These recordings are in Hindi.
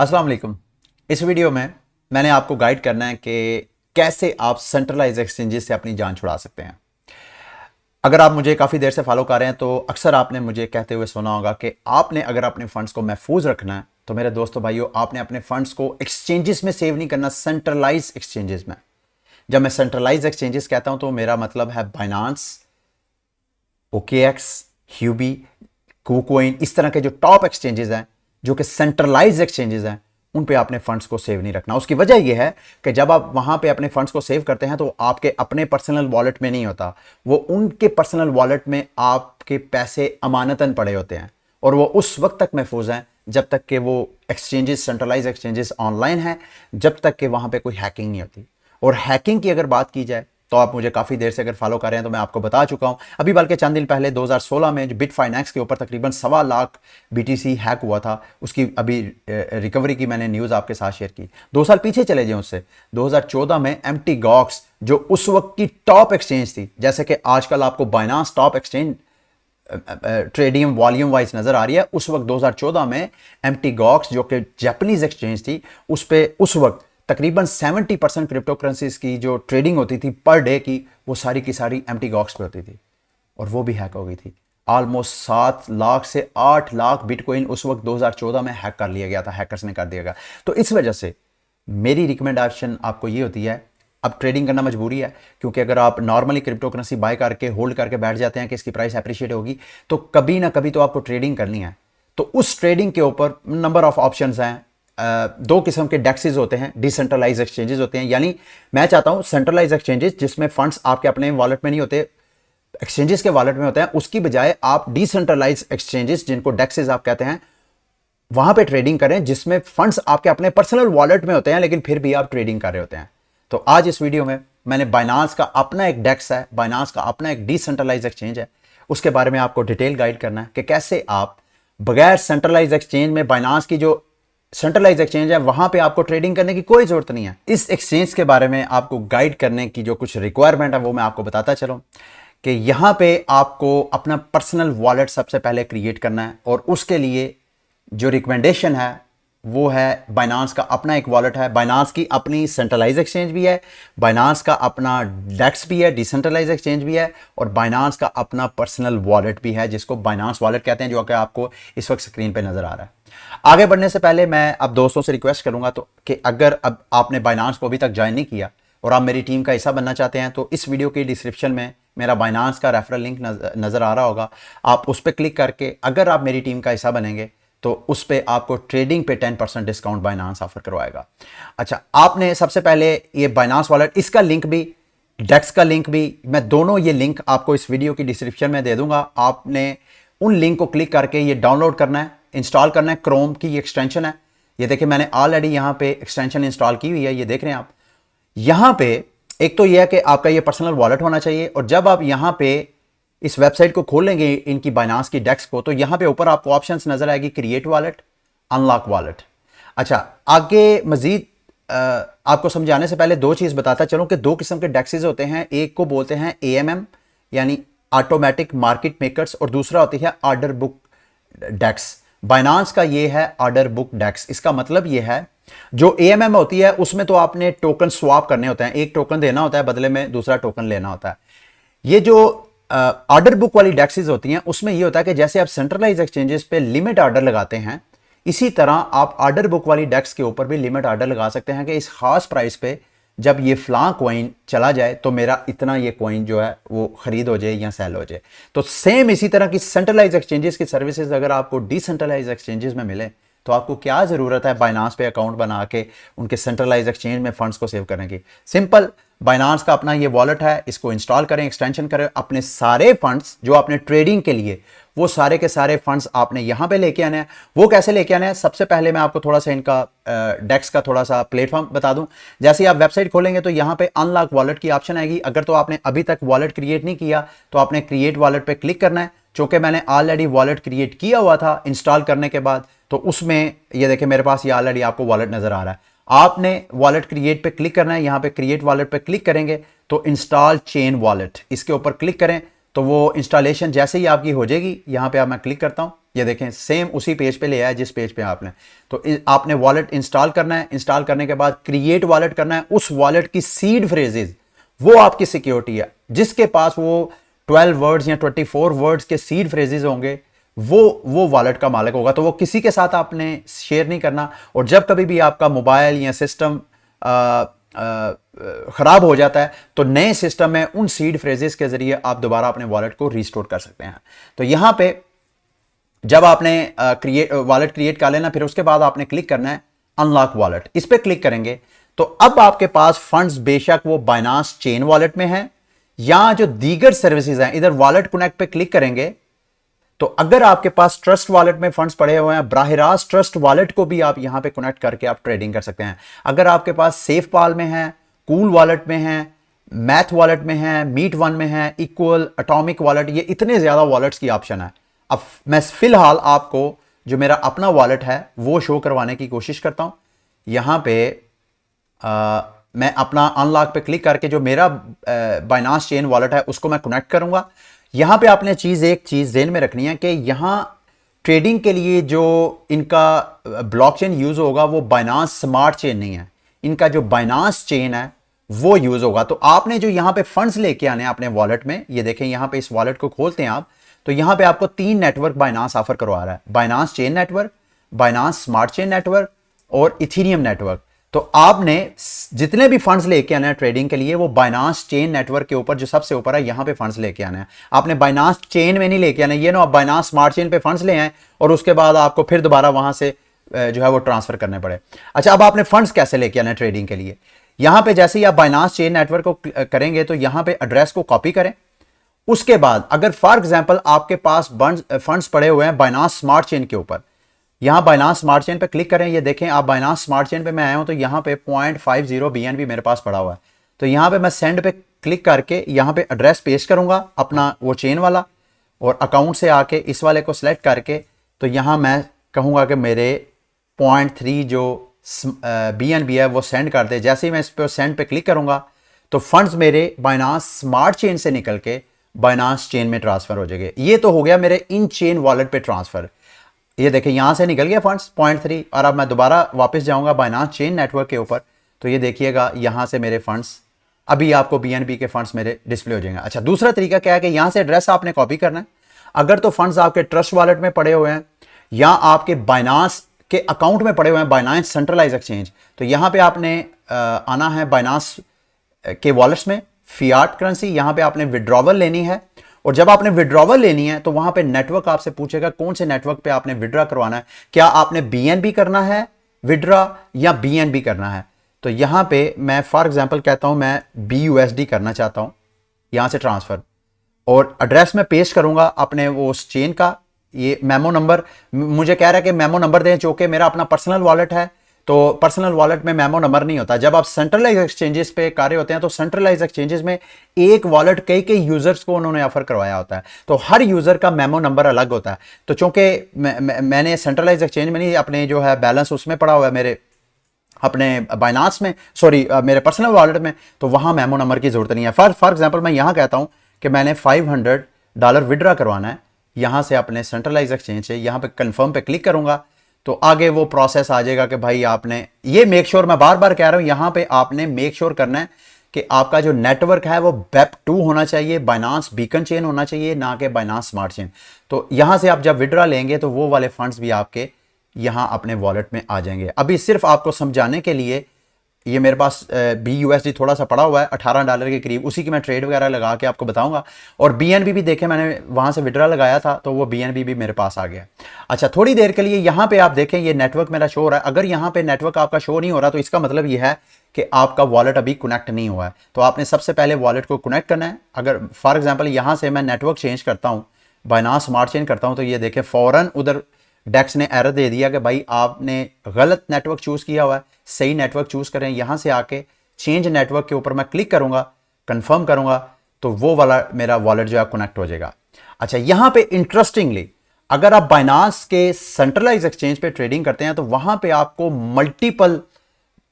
अस्सलाम वालेकुम। इस वीडियो में मैंने आपको गाइड करना है कि कैसे आप सेंट्रलाइज एक्सचेंजेस से अपनी जान छुड़ा सकते हैं। अगर आप मुझे काफ़ी देर से फॉलो कर रहे हैं तो अक्सर आपने मुझे कहते हुए सुना होगा कि आपने अगर अपने फंड्स को महफूज रखना है तो मेरे दोस्तों भाइयों, आपने अपने फंड्स को एक्सचेंजेस में सेव नहीं करना, सेंट्रलाइज एक्सचेंजेस में। जब मैं सेंट्रलाइज एक्सचेंजेस कहता हूं तो मेरा मतलब है बाइनांस, OKX, ह्यूबी, KuCoin, इस तरह के जो टॉप एक्सचेंजेस हैं जो कि सेंट्रलाइज एक्सचेंजेस हैं, उन पे आपने फंड्स को सेव नहीं रखना। उसकी वजह यह है कि जब आप वहां पे अपने फंड्स को सेव करते हैं तो आपके अपने पर्सनल वॉलेट में नहीं होता, वो उनके पर्सनल वॉलेट में आपके पैसे अमानतन पड़े होते हैं और वो उस वक्त तक महफूज हैं जब तक कि वो एक्सचेंजेस, सेंट्रलाइज एक्सचेंजेस ऑनलाइन हैं, जब तक कि वहां पे कोई हैकिंग नहीं होती। और हैकिंग की अगर बात की जाए तो आप मुझे काफ़ी देर से अगर फॉलो कर रहे हैं तो मैं आपको बता चुका हूं, अभी बल्कि चंद दिन पहले 2016 में जो बिटफाइनेक्स के ऊपर तकरीबन 1.25 लाख BTC हैक हुआ था, उसकी अभी रिकवरी की मैंने न्यूज़ आपके साथ शेयर की। 2 साल पीछे चले जाए उससे, 2014 में MTGOX जो उस वक्त की टॉप एक्सचेंज थी, जैसे कि आजकल आपको Binance top exchange trading volume wise नजर आ रही है, उस वक्त 2014 में MTGOX जो कि जापानीज एक्सचेंज थी, उस पे उस वक्त तकरीबन 70% क्रिप्टो करेंसीज की जो ट्रेडिंग होती थी पर डे की, वो सारी की सारी MTGOX पे होती थी और वो भी हैक हो गई थी। ऑलमोस्ट 7 लाख से 8 लाख बिटकॉइन उस वक्त 2014 में हैक कर लिया गया था, हैकर्स ने कर दिया गया। तो इस वजह से मेरी रिकमेंडेशन आपको ये होती है, अब ट्रेडिंग करना मजबूरी है, क्योंकि अगर आप नॉर्मली क्रिप्टो करेंसी बाय करके होल्ड करके बैठ जाते हैं कि इसकी प्राइस अप्रिशिएट होगी, तो कभी ना कभी तो आपको ट्रेडिंग करनी है। तो उस ट्रेडिंग के ऊपर नंबर ऑफ ऑप्शंस हैं। 2 किस्म के डेक्सेस होते हैं, डिसेंट्रलाइज एक्सचेंजेस होते हैं, यानी मैं चाहता हूं सेंट्रलाइज एक्सचेंजेस जिसमें फंड्स आपके अपने वॉलेट में नहीं होते, एक्सचेंजेस के वॉलेट में होते हैं, उसकी बजाय आप डिसेंट्रलाइज एक्सचेंजेस जिनको डेक्सेस आप कहते हैं, वहां पे ट्रेडिंग करें जिसमें फंड्स आपके अपने पर्सनल वॉलेट में होते हैं लेकिन फिर भी आप ट्रेडिंग कर रहे होते हैं। तो आज इस वीडियो में मैंने बाइनांस का अपना एक डेक्स है, बाइनांस का अपना एक डिसेंट्रलाइज एक्सचेंज है, उसके बारे में आपको डिटेल गाइड करना है कि कैसे आप बगैर सेंट्रलाइज एक्सचेंज में, बाइनांस की जो सेंट्रलाइज एक्सचेंज है वहां पे आपको ट्रेडिंग करने की कोई जरूरत नहीं है। इस एक्सचेंज के बारे में आपको गाइड करने की जो कुछ रिक्वायरमेंट है वो मैं आपको बताता चलूं कि यहां पे आपको अपना पर्सनल वॉलेट सबसे पहले क्रिएट करना है और उसके लिए जो रिकमेंडेशन है वो है, बाइनांस का अपना एक वॉलेट है, बाइनांस की अपनी सेंट्रलाइज एक्सचेंज भी है, बाइनांस का अपना डेक्स भी है, डिसेंट्रलाइज एक्सचेंज भी है, और बाइनांस का अपना पर्सनल वॉलेट भी है जिसको बाइनांस वॉलेट कहते हैं, जो कि आपको इस वक्त स्क्रीन पे नजर आ रहा है। आगे बढ़ने से पहले मैं अब दोस्तों से रिक्वेस्ट करूंगा तो कि अगर अब आपने बाइनांस को अभी तक ज्वाइन नहीं किया और आप मेरी टीम का हिस्सा बनना चाहते हैं तो इस वीडियो की डिस्क्रिप्शन में मेरा बाइनांस का रेफरल लिंक नजर आ रहा होगा, आप उस पर क्लिक करके अगर आप मेरी टीम का हिस्सा बनेंगे तो उस पे आपको ट्रेडिंग पे 10% डिस्काउंट बाइनांस ऑफर करवाएगा। अच्छा, आपने सबसे पहले ये बाइनांस वॉलेट, इसका लिंक भी, डेक्स का लिंक भी, मैं दोनों ये लिंक आपको इस वीडियो की डिस्क्रिप्शन में दे दूंगा। आपने उन लिंक को क्लिक करके ये डाउनलोड करना है, इंस्टॉल करना है। क्रोम की ये एक्सटेंशन है, ये देखिए मैंने ऑलरेडी यहाँ पे एक्सटेंशन इंस्टॉल की हुई है, ये देख रहे हैं आप। यहाँ पे एक तो यह है कि आपका ये पर्सनल वॉलेट होना चाहिए, और जब आप यहाँ पे इस वेबसाइट को खोलेंगे इनकी बाइनांस की डेक्स को, तो यहां पे ऊपर आपको ऑप्शंस नजर आएगी, क्रिएट वॉलेट, अनलॉक वॉलेट। अच्छा, आगे मजीद आपको समझाने से पहले 2 चीज बताता चलूं कि 2 किस्म के डेक्सेस होते हैं, एक को बोलते हैं AMM यानी ऑटोमेटिक मार्केट मेकर्स, और दूसरा होती है ऑर्डर बुक डेक्स। बाइनांस का ये है ऑर्डर बुक डेक्स। इसका मतलब ये है, जो AMM होती है उसमें तो आपने टोकन स्वैप करने होते हैं, एक टोकन देना होता है, बदले में दूसरा टोकन लेना होता है। ये जो ऑर्डर बुक वाली डेक्सेस होती हैं उसमें ये होता है कि जैसे आप सेंट्रलाइज एक्सचेंजेस पे लिमिट ऑर्डर लगाते हैं, इसी तरह आप ऑर्डर बुक वाली डेक्स के ऊपर भी लिमिट ऑर्डर लगा सकते हैं कि इस खास प्राइस पे जब ये फ्लां कॉइन चला जाए तो मेरा इतना ये कॉइन जो है वो खरीद हो जाए या सेल हो जाए। तो सेम इसी तरह की सेंट्रलाइज एक्सचेंजेस की सर्विसेज अगर आपको डिसेंट्रलाइज एक्सचेंजेस में मिले तो आपको क्या जरूरत है बाइनांस पे अकाउंट बना के उनके सेंट्रलाइज एक्सचेंज में फंड्स को सेव करने की। सिंपल, बाइनांस का अपना ये वॉलेट है, इसको इंस्टॉल करें, एक्सटेंशन करें, अपने सारे फंड्स जो आपने ट्रेडिंग के लिए, वो सारे के सारे फंड्स आपने यहां पे लेके आने हैं। वो कैसे लेके आने हैं, सबसे पहले मैं आपको थोड़ा सा इनका डेक्स का थोड़ा सा प्लेटफॉर्म बता दूं। जैसे ही आप वेबसाइट खोलेंगे तो यहां पे अनलॉक वॉलेट की ऑप्शन आएगी। अगर तो आपने अभी तक वॉलेट क्रिएट नहीं किया तो आपने क्रिएट वॉलेट पे क्लिक करना है। चूंकि मैंने ऑलरेडी वॉलेट क्रिएट किया हुआ था इंस्टॉल करने के बाद, तो उसमें ये देखिए मेरे पास ये ऑलरेडी आपको वॉलेट नजर आ रहा है। आपने वॉलेट क्रिएट पे क्लिक करना है, यहां पे क्रिएट वॉलेट पे क्लिक करेंगे तो इंस्टॉल चेन वॉलेट, इसके ऊपर क्लिक करें तो वो इंस्टॉलेशन जैसे ही आपकी हो जाएगी, यहां पे आप मैं क्लिक करता हूं, ये देखें सेम उसी पेज पे ले आया जिस पेज पे आपने। तो आपने वॉलेट इंस्टॉल करना है, इंस्टॉल करने के बाद क्रिएट वॉलेट करना है। उस वॉलेट की सीड फ्रेजेस वो आपकी सिक्योरिटी है। जिसके पास वो 12 वर्ड्स या 24 वर्ड्स के सीड फ्रेजेस होंगे वो वॉलेट का मालिक होगा। तो वो किसी के साथ आपने शेयर नहीं करना। और जब कभी भी आपका मोबाइल या सिस्टम खराब हो जाता है तो नए सिस्टम में उन सीड फ्रेजेस के जरिए आप दोबारा अपने वॉलेट को रिस्टोर कर सकते हैं। तो यहां पे जब आपने वॉलेट क्रिएट कर लेना, फिर उसके बाद आपने क्लिक करना है अनलॉक वॉलेट। इस पर क्लिक करेंगे तो अब आपके पास फंड्स बेशक वो बाइनांस चेन वॉलेट में है या जो दीगर सर्विसेज हैं, इधर वॉलेट कनेक्ट पे क्लिक करेंगे तो अगर आपके पास ट्रस्ट वॉलेट में फंड्स पड़े हुए हैं, बराह रास्त ट्रस्ट वॉलेट को भी आप यहां पे कनेक्ट करके आप ट्रेडिंग कर सकते हैं। अगर आपके पास सेफ पाल में है, कूल वॉलेट में है, मैथ वॉलेट में है, मीट वन में है, इक्वल, एटॉमिक वॉलेट, ये इतने ज्यादा वॉलेट्स की ऑप्शन है। अब मैं फिलहाल आपको जो मेरा अपना वॉलेट है वो शो करवाने की कोशिश करता हूं। यहां पे मैं अपना अनलॉक पे क्लिक करके जो मेरा बाइनांस चेन वॉलेट है उसको मैं कनेक्ट करूंगा। यहां पे आपने एक चीज ज़हन में रखनी है कि यहां ट्रेडिंग के लिए जो इनका ब्लॉकचेन यूज होगा वो बाइनांस स्मार्ट चेन नहीं है, इनका जो बाइनांस चेन है वो यूज होगा। तो आपने जो यहां पे फंड्स लेके आने हैं अपने वॉलेट में, ये देखें यहां पे इस वॉलेट को खोलते हैं आप तो यहां पे आपको 3 नेटवर्क बाइनांस ऑफर करवा रहा है, Binance chain network, Binance smart chain network और इथेरियम नेटवर्क। तो आपने जितने भी फंड्स लेके आने हैं ट्रेडिंग के लिए वो बाइनांस चेन नेटवर्क के ऊपर जो सबसे ऊपर है यहां पे फंड्स लेके आने हैं। आपने बाइनांस चेन में नहीं लेके आने, ये ना आप बाइनांस स्मार्ट चेन पे फंड्स ले आए और उसके बाद आपको फिर दोबारा वहां से जो है वो ट्रांसफर करने पड़े। अच्छा, अब आपने फंड्स कैसे लेके आने ट्रेडिंग के लिए, यहां पे जैसे ही आप बाइनांस चेन नेटवर्क को करेंगे तो यहां पे एड्रेस को कॉपी करें। उसके बाद अगर फॉर एग्जांपल आपके पास फंड्स पड़े हुए हैं बाइनांस स्मार्ट चेन के ऊपर, यहां बाइनांस स्मार्ट चेन पे क्लिक करें। ये देखें आप बाइनांस स्मार्ट चेन पे मैं आया हूं तो यहां पे 0.50 BNB मेरे पास पड़ा हुआ है। तो यहां पे मैं सेंड पे क्लिक करके यहां पे एड्रेस पेस्ट करूंगा अपना वो चेन वाला और अकाउंट से आके इस वाले को सिलेक्ट करके तो यहां मैं कहूंगा कि मेरे 0.3 जो BNB है वो सेंड कर दे। जैसे ही मैं इस पर सेंड पे क्लिक करूंगा तो फंड्स मेरे बाइनांस स्मार्ट चेन से निकल के बाइनांस चेन में ट्रांसफर हो जाएंगे। ये तो हो गया मेरे इन चेन वॉलेट पे ट्रांसफर। ये देखिए यहां से निकल गया फंड्स 0.3 और अब मैं दोबारा वापस जाऊंगा बाइनांस चेन नेटवर्क के ऊपर तो ये देखिएगा यहां से मेरे फंड्स अभी आपको BNB के फंड्स मेरे डिस्प्ले हो जाएंगे। अच्छा, दूसरा तरीका क्या है कि यहां से एड्रेस आपने कॉपी करना है। अगर तो फंड्स आपके ट्रस्ट वॉलेट में पड़े हुए हैं या आपके बाइनांस के अकाउंट में पड़े हुए हैं बाइनांस सेंट्रलाइज एक्सचेंज, तो यहां पे आपने आना है बाइनांस के वॉलेट्स में फियाट करेंसी, यहां पे आपने विड्रॉवल लेनी है। और जब आपने विड्रॉवल लेनी है तो वहां पे नेटवर्क आपसे पूछेगा कौन से नेटवर्क पे आपने विड्रॉ करवाना है, क्या आपने BNB करना है विड्रॉ या BNB करना है। तो यहां पे मैं फॉर एग्जांपल कहता हूं मैं BUSD करना चाहता हूं यहां से ट्रांसफर और एड्रेस में पेस्ट करूंगा अपने वो उस चेन का। ये मेमो नंबर मुझे कह रहा है कि मेमो नंबर दें, जो कि मेरा अपना पर्सनल वॉलेट है तो पर्सनल वॉलेट में मेमो नंबर नहीं होता। जब आप सेंट्रलाइज एक्सचेंजेस पे कार्य होते हैं तो सेंट्रलाइज एक्सचेंजेस में एक वॉलेट कई कई यूजर्स को उन्होंने ऑफर करवाया होता है तो हर यूजर का मेमो नंबर अलग होता है। तो चूंकि मैंने सेंट्रलाइज एक्सचेंज में नहीं, अपने जो है बैलेंस उसमें पड़ा हुआ है मेरे अपने बाइनांस में, सॉरी मेरे पर्सनल वॉलेट में, तो वहां मेमो नंबर की जरूरत नहीं है। फॉर एग्जाम्पल मैं यहां कहता हूं कि मैंने $500 विड्रॉ करवाना है यहां से अपने सेंट्रलाइज एक्सचेंज से, यहां पे कंफर्म पे क्लिक करूंगा तो आगे वो प्रोसेस आ जाएगा कि भाई आपने ये मेक श्योर, मैं बार बार कह रहा हूं यहां पे आपने मेक श्योर करना है कि आपका जो नेटवर्क है वो BEP2 होना चाहिए, बाइनांस बीकन चेन होना चाहिए, ना कि बाइनांस स्मार्ट चेन। तो यहां से आप जब विड्रॉ लेंगे तो वो वाले फंड्स भी आपके यहां अपने वॉलेट में आ जाएंगे। अभी सिर्फ आपको समझाने के लिए ये मेरे पास BUSD थोड़ा सा पड़ा हुआ है $18 के करीब, उसी की मैं ट्रेड वगैरह लगा के आपको बताऊंगा। और BNB भी देखें, मैंने वहां से विड्रॉ लगाया था तो वो BNB भी मेरे पास आ गया। अच्छा, थोड़ी देर के लिए यहां पे आप देखें ये नेटवर्क मेरा शो हो रहा है। अगर यहां पे नेटवर्क आपका शो नहीं हो रहा तो इसका मतलब ये है कि आपका वॉलेट अभी कनेक्ट नहीं हुआ है। तो आपने सबसे पहले वॉलेट को कनेक्ट करना है। अगर फॉर एग्जाम्पल यहां से मैं नेटवर्क चेंज करता हूं, बाइनांस स्मार्ट चेन करता हूं, तो ये देखें फौरन उधर डेक्स ने एरर दे दिया कि भाई आपने गलत नेटवर्क चूज किया हुआ है, सही नेटवर्क चूज करें। यहां से आके चेंज नेटवर्क के ऊपर मैं क्लिक करूंगा, कंफर्म करूंगा तो वो वाला मेरा वॉलेट जो है कनेक्ट हो जाएगा। अच्छा, यहां पे इंटरेस्टिंगली अगर आप बाइनांस के सेंट्रलाइज एक्सचेंज पे ट्रेडिंग करते हैं तो वहां पे आपको मल्टीपल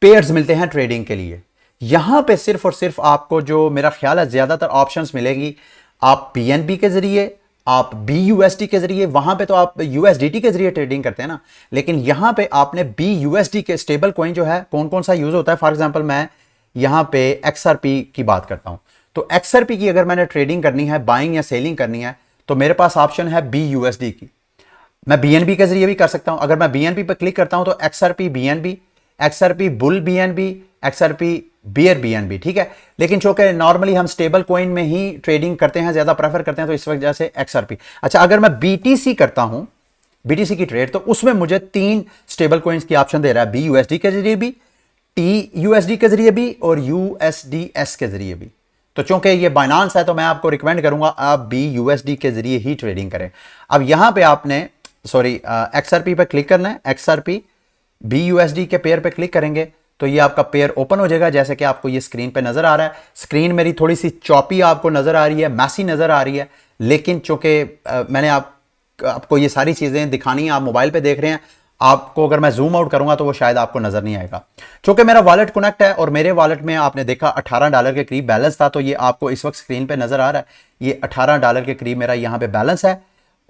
पेयर्स मिलते हैं ट्रेडिंग के लिए। यहां पे सिर्फ और सिर्फ आपको जो मेरा ख्याल है ज्यादातर ऑप्शंस मिलेगी, आप BNB के जरिए आप BUSD के जरिए, वहां पे तो आप USDT के जरिए ट्रेडिंग करते हैं ना, लेकिन यहां पे आपने BUSD के स्टेबल कॉइन जो है कौन कौन सा यूज होता है। फॉर एग्जांपल मैं यहां पे XRP की बात करता हूं, तो XRP की अगर मैंने ट्रेडिंग करनी है, बाइंग या सेलिंग करनी है, तो मेरे पास ऑप्शन है BUSD की। मैं BNB के जरिए भी कर सकता हूं। अगर मैं BNB पर क्लिक करता हूं तो XRP BNB, XRP bull BNB, XRP bear BNB, ठीक है। लेकिन चूंकि नॉर्मली हम स्टेबल कॉइन में ही ट्रेडिंग करते हैं, ज्यादा प्रेफर करते हैं, तो इस वजह से XRP। अच्छा, अगर मैं BTC करता हूं, BTC की ट्रेड, तो उसमें मुझे 3 स्टेबल कॉइन्स की ऑप्शन दे रहा है, BUSD के जरिए भी, TUSD के जरिए भी और USDS के जरिए भी। तो चूंकि ये बाइनांस है तो मैं आपको रिकमेंड करूंगा आप BUSD के जरिए ही ट्रेडिंग करें। अब यहां पे आपने XRP पे क्लिक करना है। XRP BUSD के पेयर पे क्लिक करेंगे तो ये आपका पेयर ओपन हो जाएगा, जैसे कि आपको ये स्क्रीन पे नजर आ रहा है। स्क्रीन मेरी थोड़ी सी चॉपी आपको नजर आ रही है, मैसी नजर आ रही है, लेकिन चूंकि मैंने आपको ये सारी चीजें दिखानी है, आप मोबाइल पे देख रहे हैं, आपको अगर मैं जूम आउट करूंगा तो वो शायद आपको नजर नहीं आएगा। चूंकि मेरा वॉलेट कनेक्ट है और मेरे वॉलेट में आपने देखा $18 के करीब बैलेंस था, तो ये आपको इस वक्त स्क्रीन पे नजर आ रहा है। ये $18 के करीब मेरा यहाँ पे बैलेंस है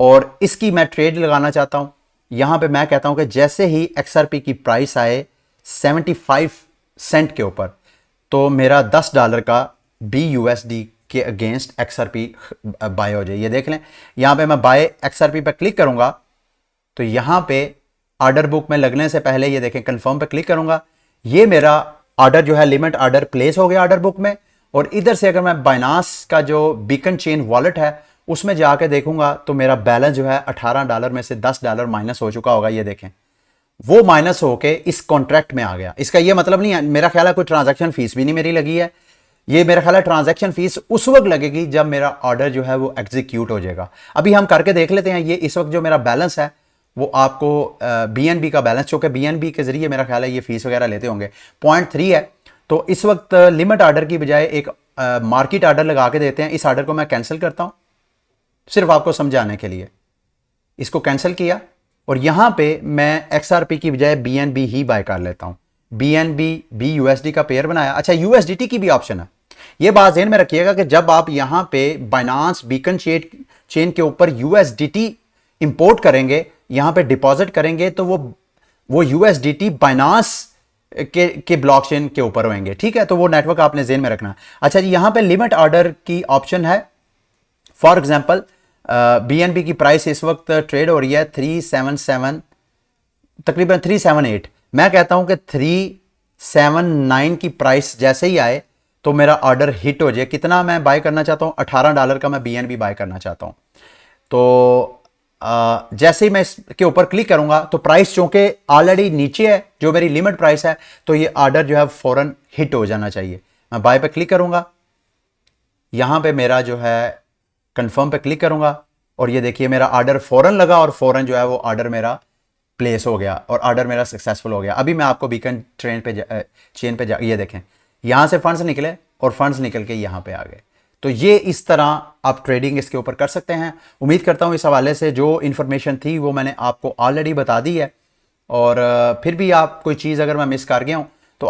और इसकी मैं ट्रेड लगाना चाहता हूं। यहां पे मैं कहता हूं कि जैसे ही XRP की प्राइस आए 75 सेंट के ऊपर, तो मेरा $10 का BUSD के अगेंस्ट XRP बाय हो जाए। ये देख लें, यहां पे मैं बाय XRP पे क्लिक करूंगा तो यहां पे ऑर्डर बुक में लगने से पहले ये देखें, कंफर्म पे क्लिक करूंगा, ये मेरा ऑर्डर जो है लिमिट ऑर्डर प्लेस हो गया ऑर्डर बुक में। और इधर से अगर मैं बाइनांस का जो बीकन चेन वॉलेट है उसमें जाके देखूंगा तो मेरा बैलेंस जो है $18 में से $10 माइनस हो चुका होगा। ये देखें, वो माइनस होके इस कॉन्ट्रैक्ट में आ गया। इसका ये मतलब नहीं है, मेरा ख्याल है कोई ट्रांजैक्शन फीस भी नहीं मेरी लगी है। ये मेरा ख्याल है ट्रांजैक्शन फीस उस वक्त लगेगी जब मेरा ऑर्डर जो है वो एग्जीक्यूट हो जाएगा। अभी हम करके देख लेते हैं। ये इस वक्त जो मेरा बैलेंस है वो आपको BNB का बैलेंस, चूंकि BNB के जरिए मेरा ख्याल है ये फीस वगैरह लेते होंगे, 0.3 है। तो इस वक्त लिमिट ऑर्डर की बजाय एक मार्केट ऑर्डर लगा के देते हैं। इस ऑर्डर को मैं कैंसिल करता हूं सिर्फ आपको समझाने के लिए। इसको कैंसिल किया और यहां पे मैं XRP की बजाय BNB ही बाय कर लेता हूं। BNB BUSD का पेयर बनाया। अच्छा, USDT की भी ऑप्शन है। यह बात ध्यान में रखिएगा कि जब आप यहां पे बाइनांस बीकन चेन के ऊपर USDT इंपोर्ट करेंगे, यहां पे डिपॉजिट करेंगे, तो वो USDT बाइनांस के ब्लॉकचेन के ऊपर होंगे, ठीक है। तो वो नेटवर्क आपने ज़हन में रखना। अच्छा जी, यहां पे लिमिट ऑर्डर की ऑप्शन है। फॉर एग्जांपल BNB की प्राइस इस वक्त ट्रेड हो रही है 377, तकरीबन 378। मैं कहता हूं कि 379 की प्राइस जैसे ही आए तो मेरा ऑर्डर हिट हो जाए। कितना मैं बाय करना चाहता हूं? $18 का मैं BNB बाय करना चाहता हूं। तो जैसे ही मैं इसके ऊपर क्लिक करूंगा तो प्राइस चूंकि ऑलरेडी नीचे है, जो मेरी लिमिट प्राइस है, तो ये ऑर्डर जो है फौरन हिट हो जाना चाहिए। मैं बाय पे क्लिक करूंगा, यहां पे मेरा जो है कंफर्म पे क्लिक करूंगा और ये देखिए मेरा ऑर्डर फौरन लगा और फौरन जो है वो ऑर्डर मेरा प्लेस हो गया और ऑर्डर मेरा सक्सेसफुल हो गया। अभी मैं आपको बीकन चेन पे ये देखें, यहां से फंड्स निकले और फंड्स निकल के यहां पे आ गए। तो ये इस तरह आप ट्रेडिंग इसके ऊपर कर सकते हैं। उम्मीद करता हूं इस हवाले से जो इन्फॉर्मेशन थी वो मैंने आपको ऑलरेडी बता दी है, और फिर भी आप कोई चीज़ अगर मैं मिस कर गया हूं तो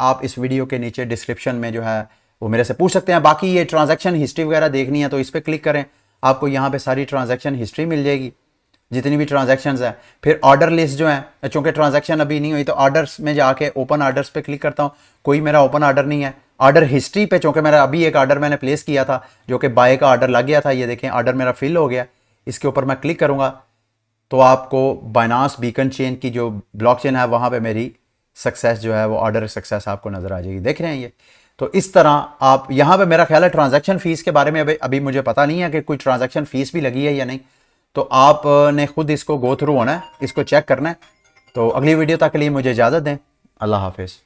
आप इस वीडियो के नीचे डिस्क्रिप्शन में जो है वो मेरे से पूछ सकते हैं। बाकी ये ट्रांजैक्शन हिस्ट्री वगैरह देखनी है तो इस पर क्लिक करें, आपको यहाँ पे सारी ट्रांजैक्शन हिस्ट्री मिल जाएगी, जितनी भी ट्रांजैक्शंस हैं। फिर ऑर्डर लिस्ट जो है, चूंकि ट्रांजैक्शन अभी नहीं हुई तो ऑर्डर्स में जाके ओपन ऑर्डर्स पे क्लिक करता हूँ, कोई मेरा ओपन ऑर्डर नहीं है। ऑर्डर हिस्ट्री पे चूंकि मेरा अभी एक ऑर्डर मैंने प्लेस किया था जो कि बाय का ऑर्डर लग गया था, ये देखें ऑर्डर मेरा फिल हो गया। इसके ऊपर मैं क्लिक करूँगा तो आपको बाइनांस बीकन चेन की जो ब्लॉकचेन है वहाँ पे मेरी सक्सेस जो है वो ऑर्डर सक्सेस आपको नज़र आ जाएगी। देख रहे हैं ये। तो इस तरह आप यहाँ पे, मेरा ख्याल है ट्रांजैक्शन फ़ीस के बारे में अभी मुझे पता नहीं है कि कोई ट्रांजैक्शन फ़ीस भी लगी है या नहीं, तो आपने खुद इसको गो थ्रू होना है, इसको चेक करना है। तो अगली वीडियो तक के लिए मुझे इजाज़त दें। अल्लाह हाफिज़।